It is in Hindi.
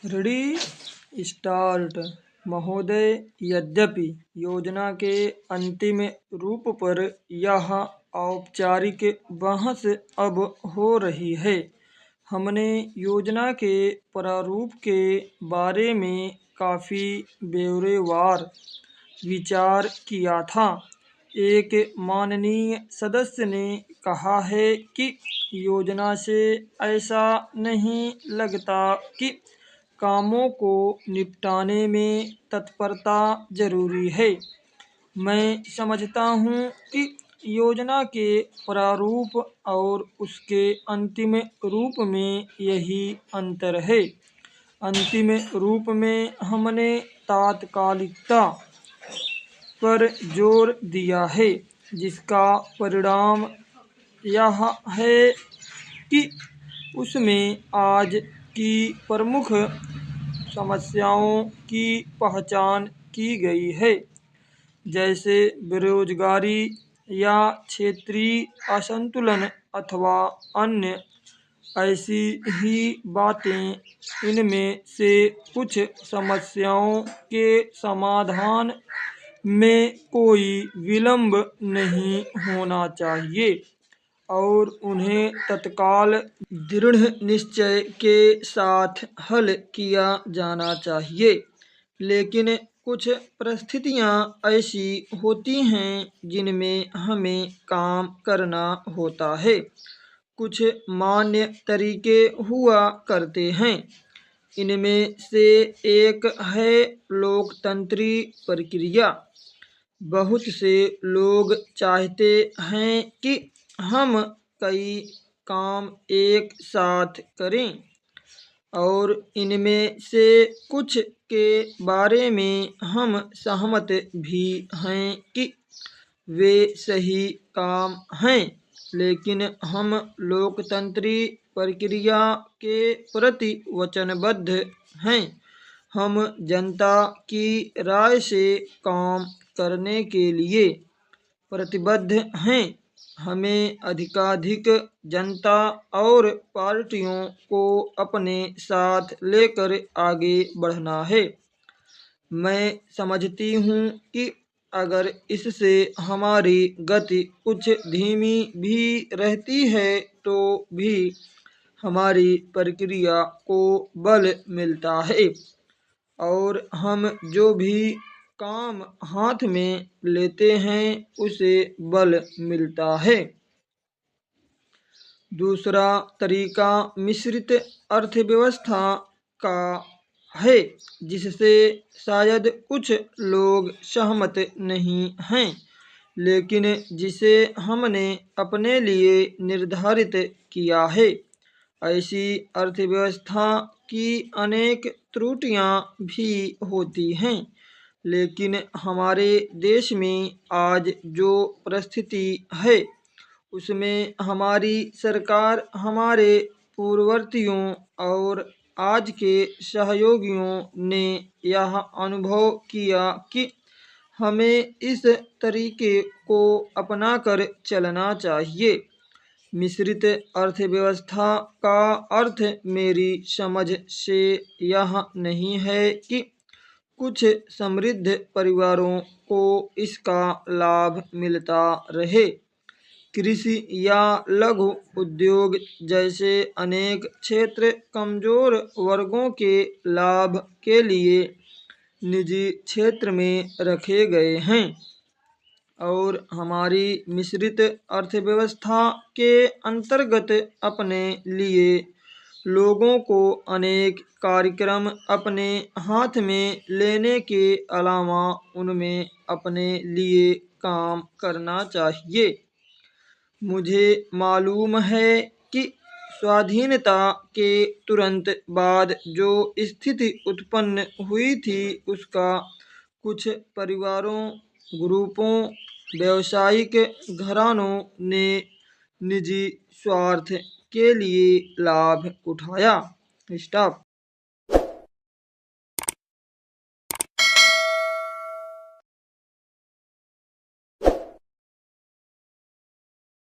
Ready start. महोदय, यद्यपि योजना के अंतिम रूप पर यह औपचारिक बहस अब हो रही है, हमने योजना के प्रारूप के बारे में काफ़ी ब्यौरेवार विचार किया था। एक माननीय सदस्य ने कहा है कि योजना से ऐसा नहीं लगता कि कामों को निपटाने में तत्परता जरूरी है। मैं समझता हूँ कि योजना के प्रारूप और उसके अंतिम रूप में यही अंतर है। अंतिम रूप में हमने तात्कालिकता पर जोर दिया है, जिसका परिणाम यह है कि उसमें आज की प्रमुख समस्याओं की पहचान की गई है, जैसे बेरोजगारी या क्षेत्रीय असंतुलन अथवा अन्य ऐसी ही बातें। इनमें से कुछ समस्याओं के समाधान में कोई विलंब नहीं होना चाहिए और उन्हें तत्काल दृढ़ निश्चय के साथ हल किया जाना चाहिए। लेकिन कुछ परिस्थितियां ऐसी होती हैं जिनमें हमें काम करना होता है। कुछ मान्य तरीके हुआ करते हैं। इनमें से एक है लोकतंत्री प्रक्रिया। बहुत से लोग चाहते हैं कि हम कई काम एक साथ करें, और इनमें से कुछ के बारे में हम सहमत भी हैं कि वे सही काम हैं, लेकिन हम लोकतंत्री प्रक्रिया के प्रति वचनबद्ध हैं। हम जनता की राय से काम करने के लिए प्रतिबद्ध हैं। हमें अधिकाधिक जनता और पार्टियों को अपने साथ लेकर आगे बढ़ना है। मैं समझती हूँ कि अगर इससे हमारी गति कुछ धीमी भी रहती है तो भी हमारी प्रक्रिया को बल मिलता है और हम जो भी काम हाथ में लेते हैं उसे बल मिलता है। दूसरा तरीका मिश्रित अर्थव्यवस्था का है, जिससे शायद कुछ लोग सहमत नहीं हैं, लेकिन जिसे हमने अपने लिए निर्धारित किया है। ऐसी अर्थव्यवस्था की अनेक त्रुटियां भी होती हैं, लेकिन हमारे देश में आज जो परिस्थिति है उसमें हमारी सरकार हमारे पूर्ववर्तियों और आज के सहयोगियों ने यह अनुभव किया कि हमें इस तरीके को अपनाकर चलना चाहिए। मिश्रित अर्थव्यवस्था का अर्थ मेरी समझ से यह नहीं है कि कुछ समृद्ध परिवारों को इसका लाभ मिलता रहे। कृषि या लघु उद्योग जैसे अनेक क्षेत्र कमजोर वर्गों के लाभ के लिए निजी क्षेत्र में रखे गए हैं, और हमारी मिश्रित अर्थव्यवस्था के अंतर्गत अपने लिए लोगों को अनेक कार्यक्रम अपने हाथ में लेने के अलावा उनमें अपने लिए काम करना चाहिए। मुझे मालूम है कि स्वाधीनता के तुरंत बाद जो स्थिति उत्पन्न हुई थी उसका कुछ परिवारों, ग्रुपों, व्यावसायिक घरानों ने निजी स्वार्थ के लिए लाभ उठाया। स्टॉप।